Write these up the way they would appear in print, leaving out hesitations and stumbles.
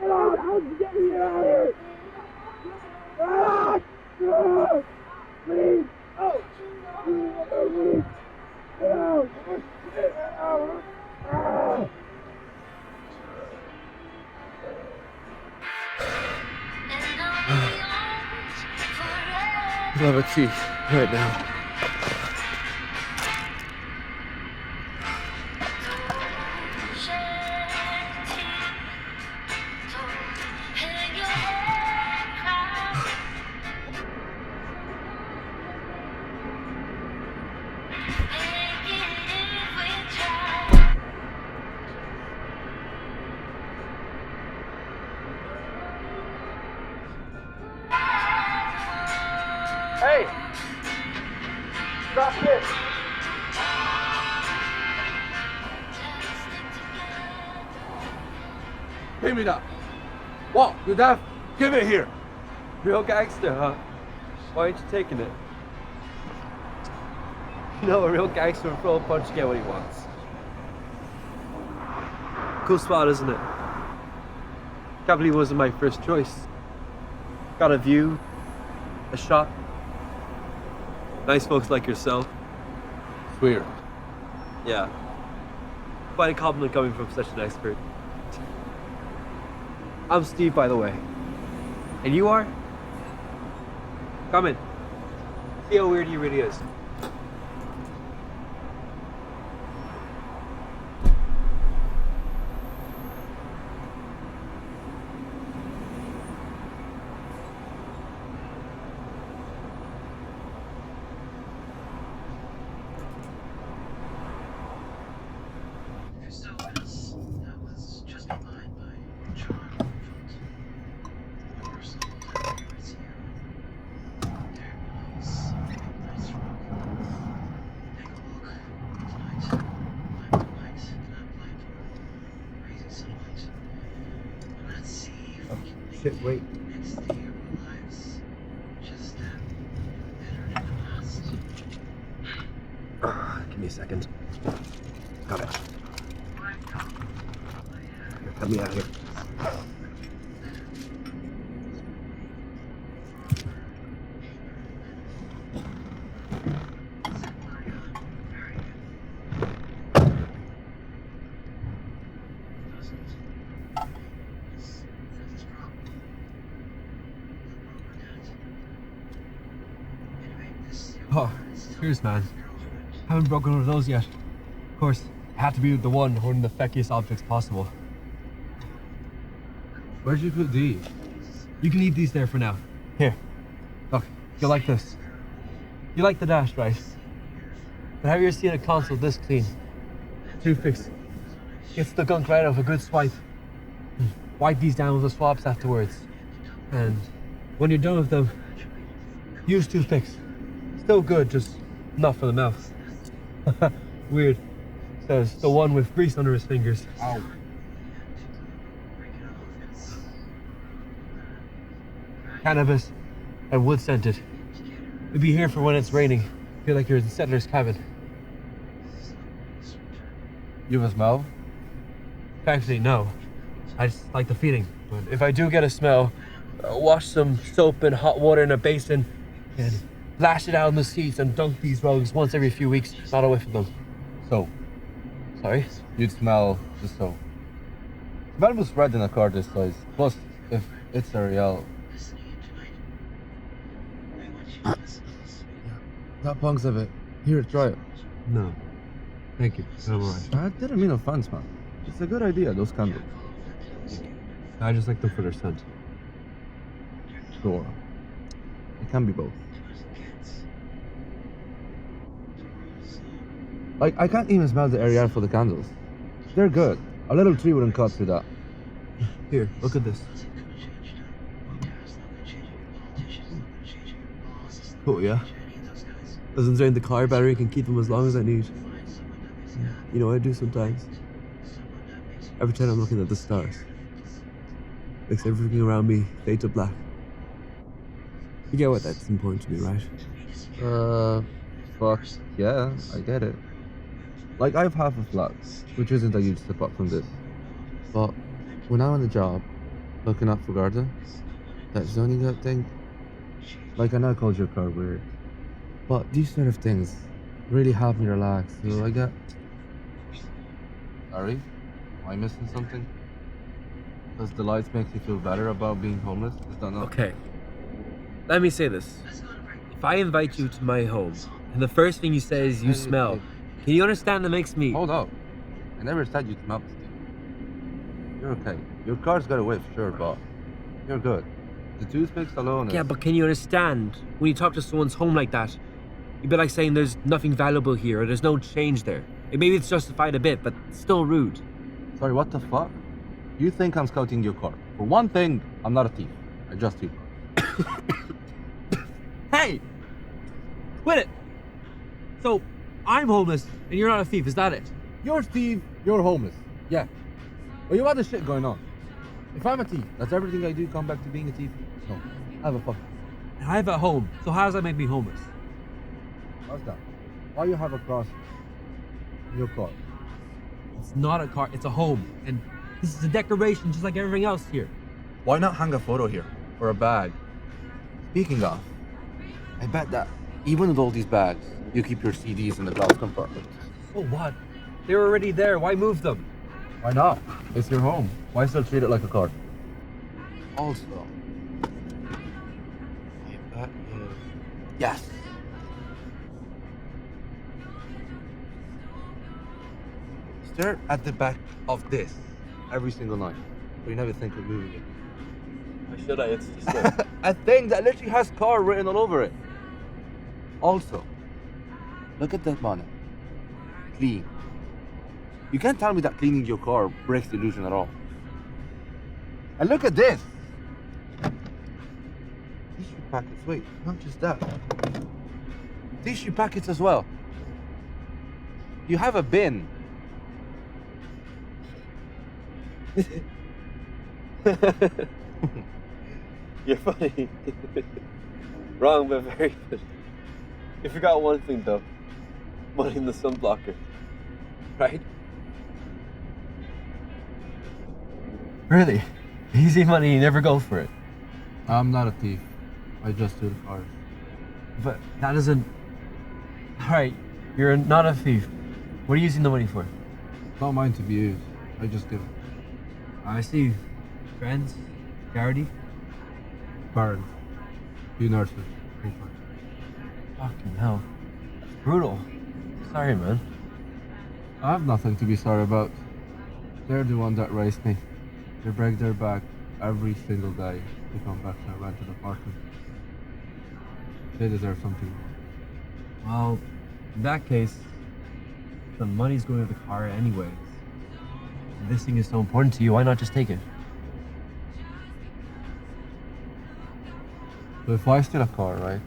Get out! How's he getting me out of here? Ah! Ah! Please! Oh! Please! Get out! Get out! Ah! I'll have a tea right now. Hey! Stop this! Give me that. What? You deaf? Give it here. Real gangster, huh? Why aren't you taking it? You know, a real gangster will throw a punch to get what he wants. Cool spot, isn't it? Can't believe it wasn't my first choice. Got a view, a shot. Nice folks like yourself. It's weird. Yeah. Quite a compliment coming from such an expert. I'm Steve, by the way. And you are? Come in. See how weird he really is. Shit, wait. Give me a second. Got it. Here, help me out here. Oh, cheers, man. Haven't broken one of those yet. Of course, it had to be the one holding the feckiest objects possible. Where'd you put these? You can leave these there for now. Here. Look, you'll like this. You like the dash, right? But have you ever seen a console this clean? Toothpicks. Gets the gunk right off a good swipe. Wipe these down with the swabs afterwards. And when you're done with them, use toothpicks. Still good, just not for the mouth. Weird. Says the one with grease under his fingers. Ow. Cannabis and wood scented. You'll be here for when it's raining. Feel like you're in the settler's cabin. You have a smell? Actually, no. I just like the feeling. But if I do get a smell, wash some soap and hot water in a basin and lash it out on the seats and dunk these rugs once every few weeks, not a whiff of them. So, Sorry? you'd smell the soap. Smell was spread in a car this size. Plus, if it's a real. That punks of it. Here, try it. No. Thank you. I'm alright. I didn't mean offense, man. It's a good idea, those candles. I just like them for their scent. Sure. It can be both. Like, I can't even smell the area for the candles. They're good. A little tree wouldn't cut through that. Here, look at this. Oh yeah? Doesn't drain the car battery, can keep them as long as I need. You know what I do sometimes? Every time I'm looking at the stars, makes everything around me fade to black. You get what that's important to me, right? Fuck. Yeah, I get it. Like, I have half a flat, which isn't a huge step up from this. But when I'm on the job, looking up for Garda. That zoning out thing. Like, I know I called your car weird, but these sort of things really help me relax. So I got. Sorry? Am I missing something? Does the lights make you feel better about being homeless? Is that not? Okay. Let me say this. If I invite you to my home, and the first thing you say is you smell, can you understand that makes me... Hold up. I never said you smelled Steve. You're okay. Your car's got a whiff, sure, but you're good. The toothpicks alone Yeah, but can you understand? When you talk to someone's home like that, you'd be like saying there's nothing valuable here, or there's no change there. Like, maybe it's justified a bit, but it's still rude. Sorry, what the fuck? You think I'm scouting your car. For one thing, I'm not a thief. I just steal cars. Hey! Quit it! So, I'm homeless, and you're not a thief, is that it? You're Steve, you're homeless. Yeah. Well, you got this shit going on. If I'm a thief, does everything I do come back to being a thief? No. I have a fuck. And I have a home, so how does that make me homeless? How's that? Why you have a cross in your car? It's not a car, it's a home. And this is a decoration just like everything else here. Why not hang a photo here? Or a bag? Speaking of, I bet that even with all these bags, you keep your CDs in the glove compartment. So what? They were already there, why move them? Why not? It's your home. Why still treat it like a car? Also, I bet you... Yes! Stare at the back of this every single night, but you never think of moving it. Why should I? It's just A thing that literally has car written all over it. Also, look at that bonnet. Clean. You can't tell me that cleaning your car breaks the illusion at all. And look at this. Tissue packets, wait, not just that. Tissue packets as well. You have a bin. You're funny. Wrong, but very good. You forgot one thing though. Money in the sunblocker. Right? Really? Easy money, you never go for it. I'm not a thief. I just do the cars. But that doesn't... Alright, you're not a thief. What are you using the money for? It's not mine to be used. I just give it. I see. Friends? Charity? Parents. Few nurses. Fucking hell. That's brutal. Sorry, man. I have nothing to be sorry about. They're the one that raised me. They break their back every single day to come back to a rented apartment. They deserve something. Well, in that case, the money's going to the car anyways. If this thing is so important to you, why not just take it? So if I steal a car, right?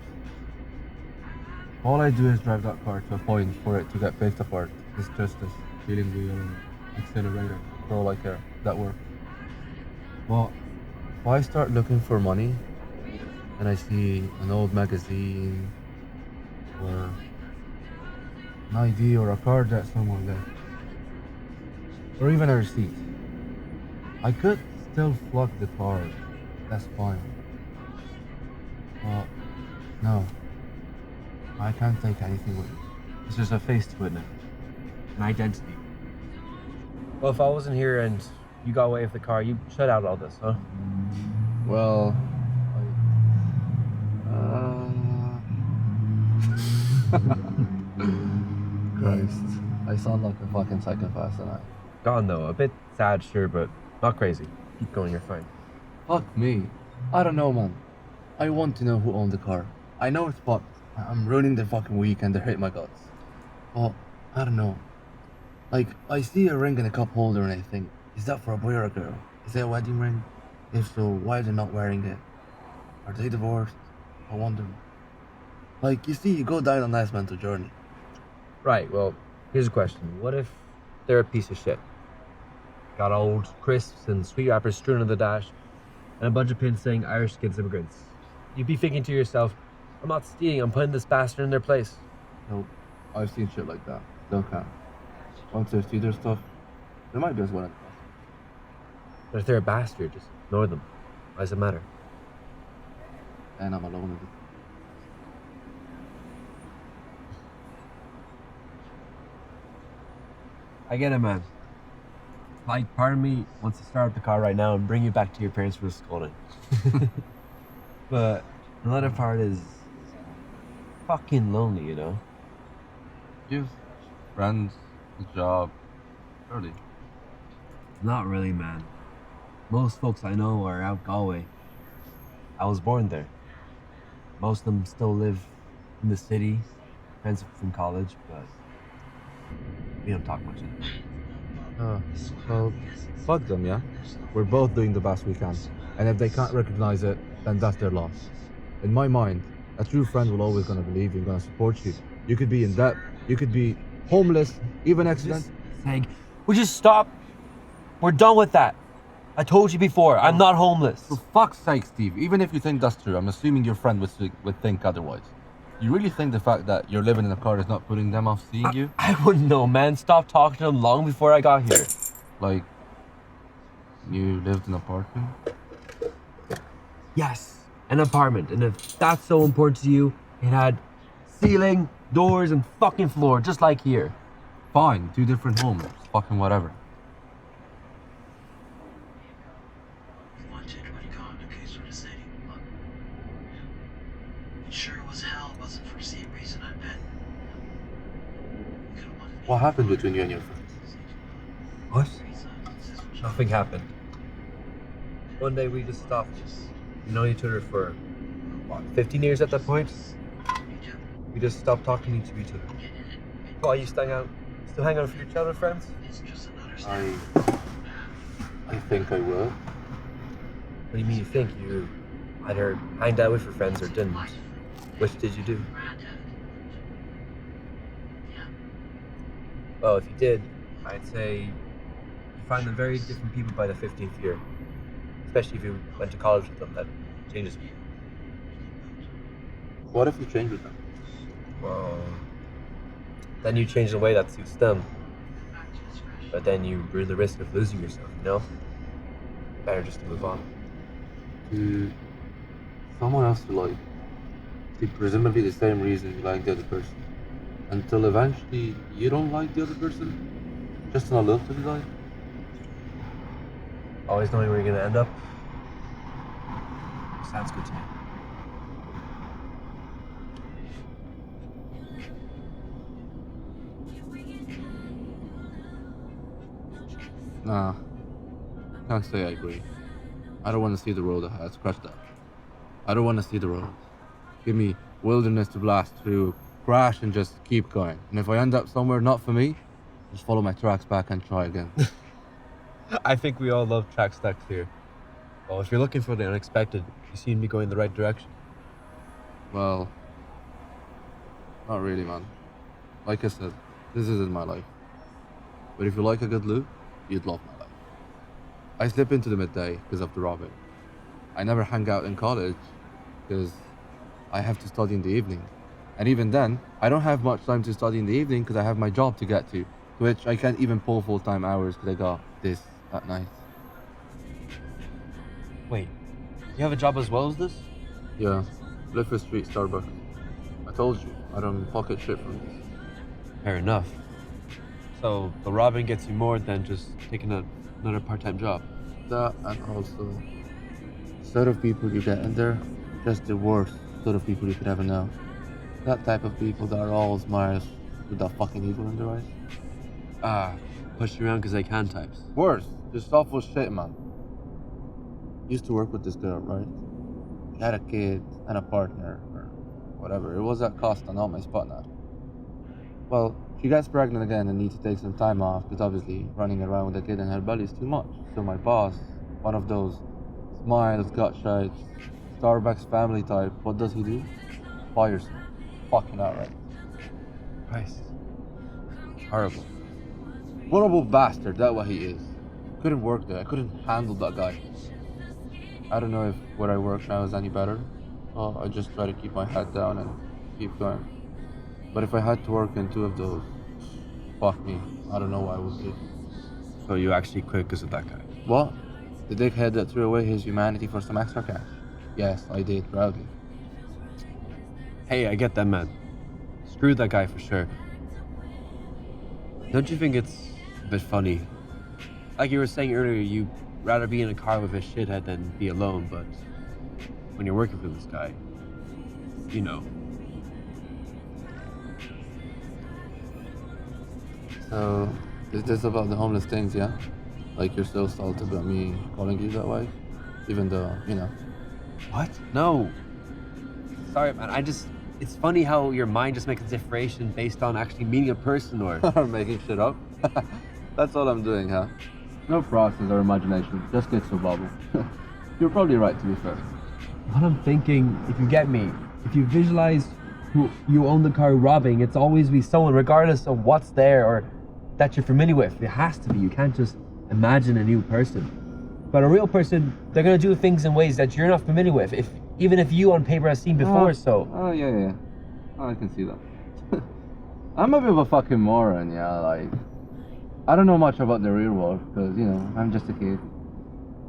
All I do is drive that car to a point for it to get picked apart. It's justice. Stealing the accelerator. For all I care. That works. Well, if I start looking for money and I see an old magazine or an ID or a card that someone left, or even a receipt, I could still flood the card. That's fine. Well, no. I can't take anything with me. There's just a face to it now. An identity. Well, if I wasn't here and you got away with the car, you shut out all this, huh? Well, Christ. I sound like a fucking psychopath tonight. Gone though. A bit sad, sure, but not crazy. Keep going, you're fine. Fuck me. I don't know, man. I want to know who owned the car. I know it's fucked. I'm ruining their fucking week and they hate my guts. Oh, I don't know. Like, I see a ring in a cup holder and I think, is that for a boy or a girl? Is it a wedding ring? If so, why are they not wearing it? Are they divorced? I wonder. Like, you see, you go down a nice mental journey. Right, well, here's a question. What if they're a piece of shit? Got old crisps and sweet wrappers strewn on the dash, and a bunch of pins saying Irish kids immigrants. You'd be thinking to yourself, I'm not stealing, I'm putting this bastard in their place. Nope. I've seen shit like that. Still can't. Once they see their stuff, they might be as well. But if they're a bastard, just ignore them. Why does it matter? And I'm alone with it. I get it, man. Like, part of me wants to start up the car right now and bring you back to your parents for scolding. But another part is fucking lonely, you know? You've friends, a job, early. Not really, man. Most folks I know are out Galway. I was born there. Most of them still live in the city, friends from college, but we don't talk much anymore. Well, fuck them, yeah? We're both doing the best we can. And if they can't recognize it, then that's their loss. In my mind, a true friend will always gonna believe you, gonna support you. You could be in debt, you could be homeless, even accident. Would you stop? We're done with that. I told you before, I'm not homeless. For fuck's sake, Steve, even if you think that's true, I'm assuming your friend would think otherwise. You really think the fact that you're living in a car is not putting them off seeing you? I wouldn't know, man. Stop talking to them long before I got here. Like, you lived in an apartment? Yes, an apartment. And if that's so important to you, it had ceiling, doors, and fucking floor, just like here. Fine, 2 different homes, fucking whatever. What happened between you and your friends? What? Nothing happened. One day we just stopped. We know each other for, what, 15 years at that point? We just stopped talking to each other. Why, you still hang out with your childhood friends? I think I will. What do you mean you think? You either hanged out with your friends or didn't. Which did you do? Well, if you did, I'd say you find them very different people by the 15th year. Especially if you went to college with them, that changes you. What if you change with them? Well, then you change in a way that suits them. But then you run the risk of losing yourself, you know? Better just to move on. To someone else to like, to presumably the same reason you like the other person. Until eventually you don't like the other person? Just not love to the guy? Always knowing where you're gonna end up? Sounds good to me. Nah, can't say I agree. I don't want to see the road ahead. Scratch that. I don't want to see the road. Give me wilderness to blast through, crash and just keep going. And if I end up somewhere not for me, just follow my tracks back and try again. I think we all love track stacks here. Well, if you're looking for the unexpected, you seem to be going in the right direction. Well, not really, man. Like I said, this isn't my life. But if you like a good loop, you'd love my life. I slip into the midday because of the robbing. I never hang out in college because I have to study in the evening. And even then, I don't have much time to study in the evening because I have my job to get to, which I can't even pull full-time hours because I got this at night. Wait, you have a job as well as this? Yeah, Lifford Street Starbucks. I told you, I don't pocket shit from this. Fair enough. So the robbing gets you more than just taking another part-time job. That and also, the sort of people you get in there, just the worst sort of people you could ever know. That type of people that are all smiles with that fucking evil in their eyes. Push you around because they can types. Worse, just awful shit, man. Used to work with this girl, right? She had a kid and a partner, or whatever. It was at Costa, not my spot now. Well, she gets pregnant again and needs to take some time off because obviously running around with a kid in her belly is too much. So my boss, one of those smiles, gut shots, Starbucks family type, what does he do? Fires her. Fucking outright. Christ. Horrible. Horrible bastard, that's what he is. Couldn't work there, I couldn't handle that guy. I don't know if where I work now is any better. Well, I just try to keep my head down and keep going. But if I had to work in 2 of those, fuck me, I don't know what I would do. So you actually quit because of that guy? What? The dickhead that threw away his humanity for some extra cash. Yes, I did, proudly. Hey, I get that, man. Screw that guy for sure. Don't you think it's a bit funny? Like you were saying earlier, you'd rather be in a car with a shithead than be alone, but when you're working for this guy, you know. So, is this about the homeless things, yeah? Like you're so salty about me calling you that way? Even though, you know. What? No. Sorry, man. It's funny how your mind just makes a differentiation based on actually meeting a person or... Making shit up? That's all I'm doing, huh? No process or imagination, just gets to bubble. You're probably right, to be fair. What I'm thinking, if you get me, if you visualize who you own the car robbing, it's always be someone, regardless of what's there or that you're familiar with. It has to be. You can't just imagine a new person. But a real person, they're gonna do things in ways that you're not familiar with, even if you on paper have seen before. Oh, yeah. I can see that. I'm a bit of a fucking moron, yeah, like... I don't know much about the real world, because, you know, I'm just a kid.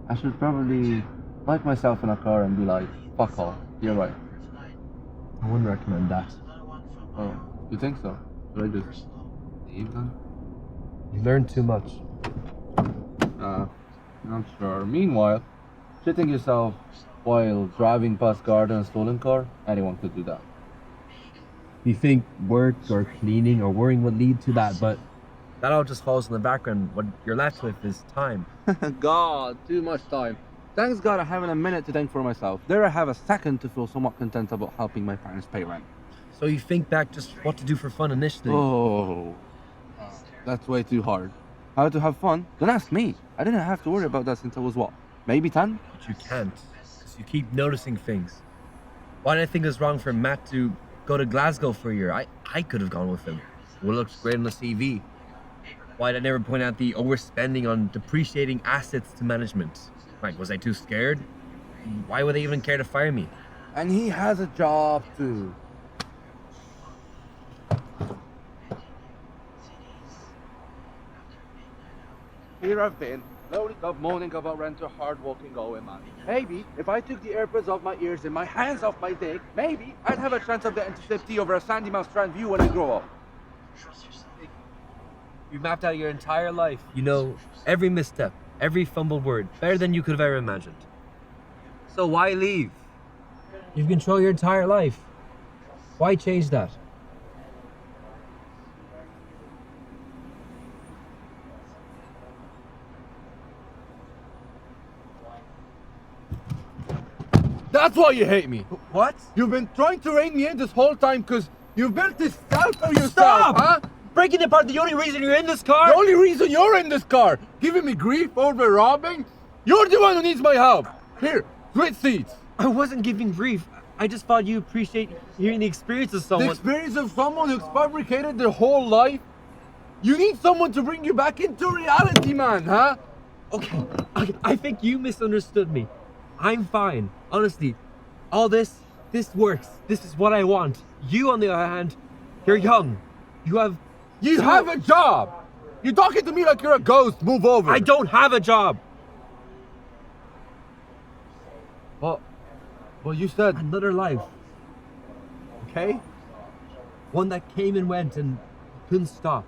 I should probably like myself in a car and be like, fuck off, you're right. I wouldn't recommend that. Oh, you think so? Should I just leave then? You learn too much. I'm sure. Meanwhile, shitting yourself while driving past guard in a stolen car, anyone could do that. You think work or cleaning or worrying would lead to that, but that all just falls in the background. What you're left with is time. God, too much time. Thanks God I haven't a minute to think for myself. There I have a second to feel somewhat content about helping my parents pay rent. So you think back just what to do for fun initially. Oh, that's way too hard. How to have fun? Don't ask me. I didn't have to worry about that since I was what? Maybe 10? But you can't, because you keep noticing things. Why did I think it was wrong for Matt to go to Glasgow for a year? I could have gone with him. It would look great on the CV. Why did I never point out the overspending on depreciating assets to management? Like, was I too scared? Why would they even care to fire me? And he has a job too. Here I've been, loading up, moaning about rent or hard walking going, man. Maybe if I took the AirPods off my ears and my hands off my dick, maybe I'd have a chance of getting to sip tea over a Sandy Mount Strand view when I grow up. You've mapped out your entire life. You know every misstep, every fumbled word, better than you could have ever imagined. So why leave? You've controlled your entire life. Why change that? That's why you hate me. What? You've been trying to rein me in this whole time because you've built this self for yourself, Stop! huh? Breaking apart the only reason you're in this car? The only reason you're in this car, giving me grief over robbing? You're the one who needs my help. Here, switch seats. I wasn't giving grief. I just thought you appreciate hearing the experience of someone. The experience of someone who's fabricated their whole life? You need someone to bring you back into reality, man, huh? Okay, I think you misunderstood me. I'm fine. Honestly, all this works. This is what I want. You, on the other hand, you're young. You have a job. You're talking to me like you're a ghost. Move over. I don't have a job. Well, you said... Another life. Okay? One that came and went and couldn't stop.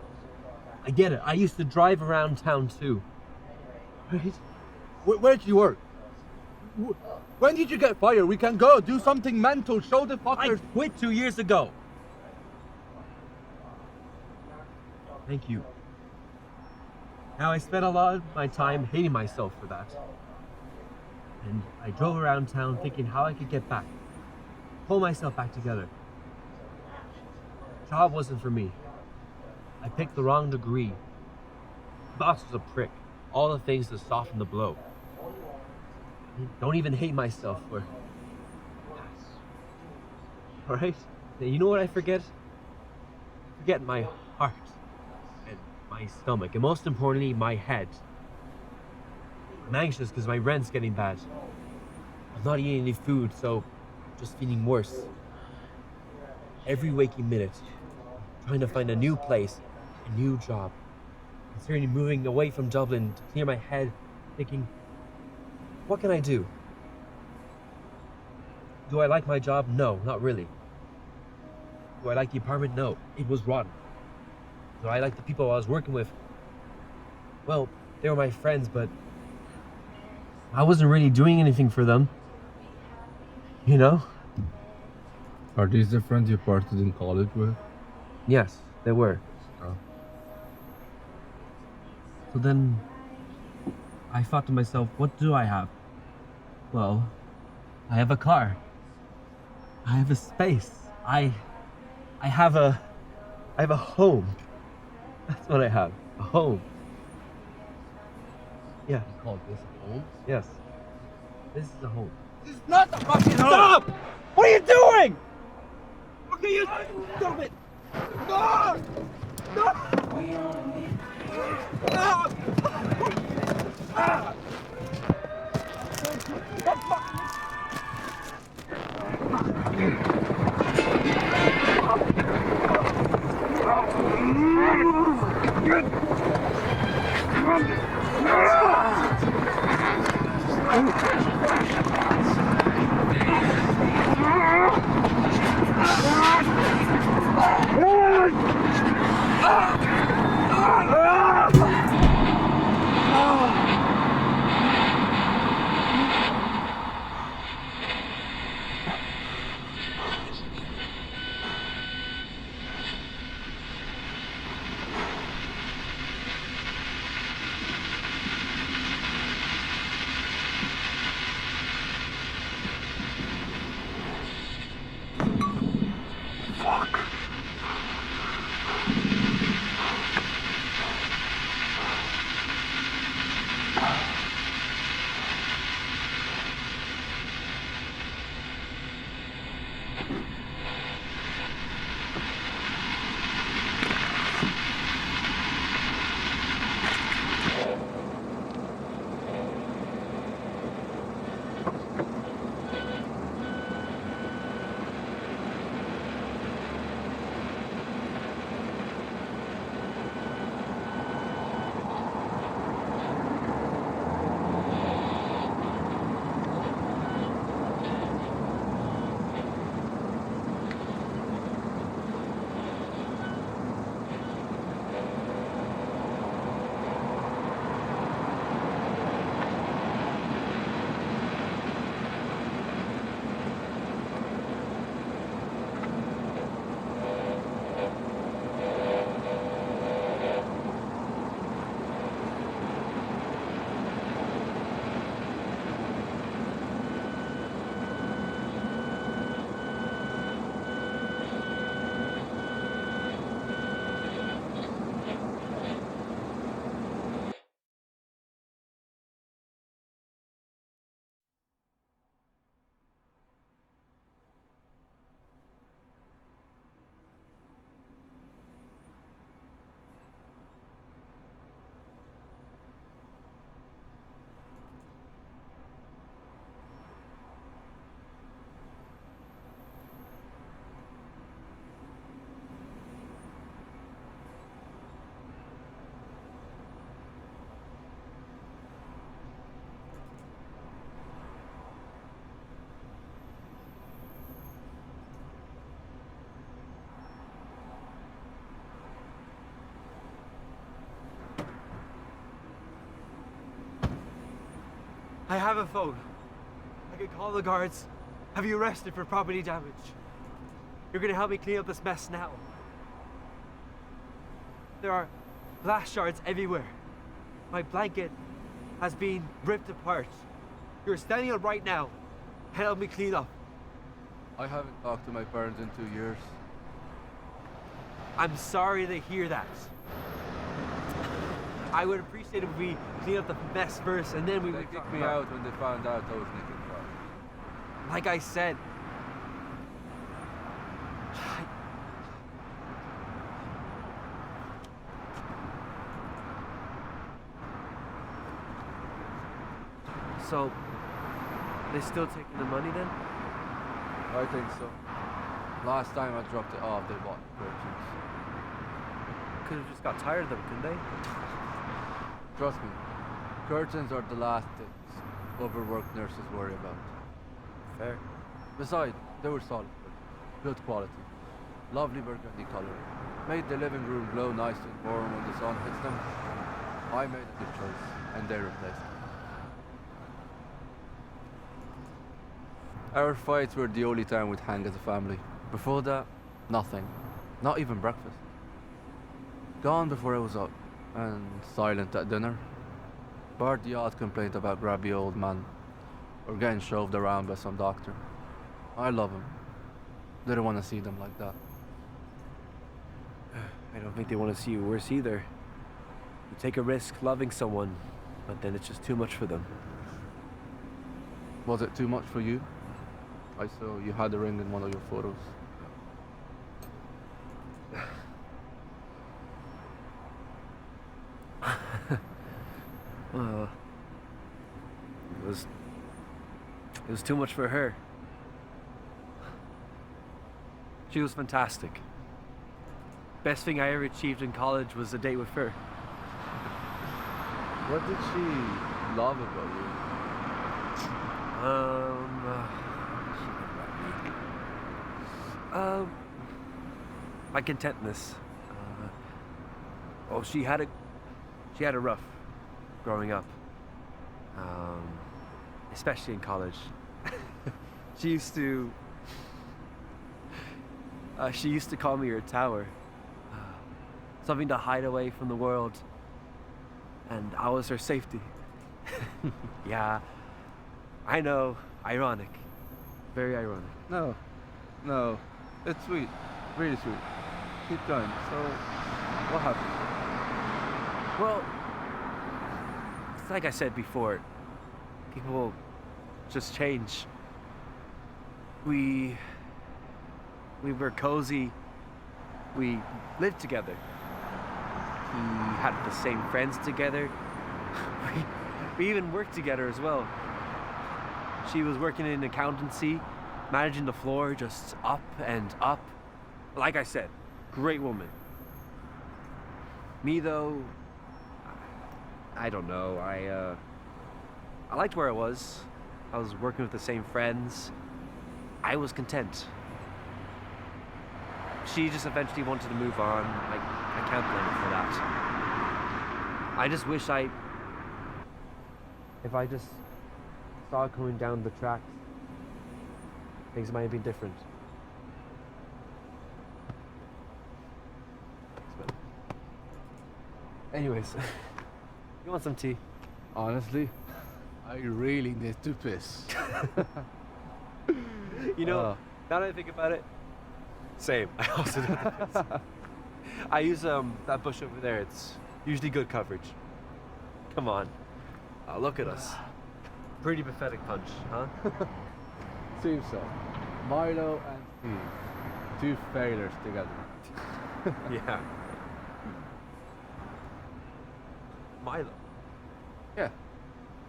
I get it. I used to drive around town too. Right? Where did you work? When did you get fired? We can go do something mental. Show the fuckers. I quit 2 years ago. Thank you. Now I spent a lot of my time hating myself for that. And I drove around town thinking how I could get back. Pull myself back together. Job wasn't for me. I picked the wrong degree. Boss was a prick. All the things to soften the blow. I don't even hate myself for... Alright? You know what I forget? I forget my heart. And my stomach. And most importantly, my head. I'm anxious because my rent's getting bad. I'm not eating any food, so I'm just feeling worse. Every waking minute, I'm trying to find a new place, a new job. Considering moving away from Dublin to clear my head, thinking, What can I do? Do I like my job? No, not really. Do I like the apartment? No, it was rotten. Do I like the people I was working with? Well, they were my friends, but I wasn't really doing anything for them. You know? Are these the friends you parted in college with? Yes, they were. Oh. So then I thought to myself, what do I have? Well, I have a car. I have a space. I have a home. That's what I have. A home. Yeah. You call this home? Yes. This is a home. This is not a fucking home! Stop! What are you doing? Okay, you stop it! No! No! Stop! Ah! I have a phone. I can call the guards, have you arrested for property damage. You're gonna help me clean up this mess now. There are glass shards everywhere. My blanket has been ripped apart. You're standing up right now. Help me clean up. I haven't talked to my parents in 2 years. I'm sorry to hear that. I would appreciate it if we clean up the mess first and then we They would kicked me out when they found out I was making fun. Like I said. So, they still taking the money then? I think so. Last time I dropped it off, they bought curtains. Could have just got tired of them, couldn't they? Trust me, curtains are the last things. overworked nurses worry about. Fair. Besides, they were solid, good quality. Lovely burgundy color. Made the living room glow nice and warm when the sun hits them. I made a good choice, and they replaced me. Our fights were the only time we'd hang as a family. Before that, nothing. Not even breakfast. Gone before I was up, and silent at dinner. Bar the odd complaint about grabby old man, or getting shoved around by some doctor. I love him. Didn't want to see them like that. I don't think they want to see you worse either. You take a risk loving someone, but then it's just too much for them. Was it too much for you? I saw you had a ring in one of your photos. Well, it was too much for her. She was fantastic. Best thing I ever achieved in college was a date with her. What did she love about you? My contentness. She had a rough growing up, especially in college. She used to call me her tower, something to hide away from the world, and I was her safety. Yeah, I know, ironic, very ironic. No, it's sweet, really sweet. Keep going. So, what happened? Well, it's like I said before, people just change. We were cozy. We lived together. We had the same friends together. We even worked together as well. She was working in accountancy, managing the floor, just up and up. Like I said, great woman. Me though, I don't know. I liked where I was. I was working with the same friends. I was content. She just eventually wanted to move on. I can't blame her for that. I just wish if I just saw it coming down the tracks, things might have been different. Anyways, you want some tea? Honestly, I really need to piss. You know, now that I think about it, same. I also do this. I use that bush over there. It's usually good coverage. Come on. Look at us. Pretty pathetic punch, huh? Seems so. Milo and Steve. Two failures together. Yeah. Milo. Yeah.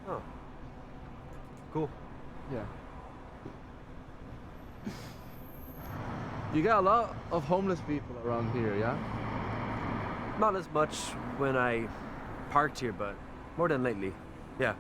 Oh. Cool. Yeah. You got a lot of homeless people around here, yeah? Not as much when I parked here, but more than lately. Yeah.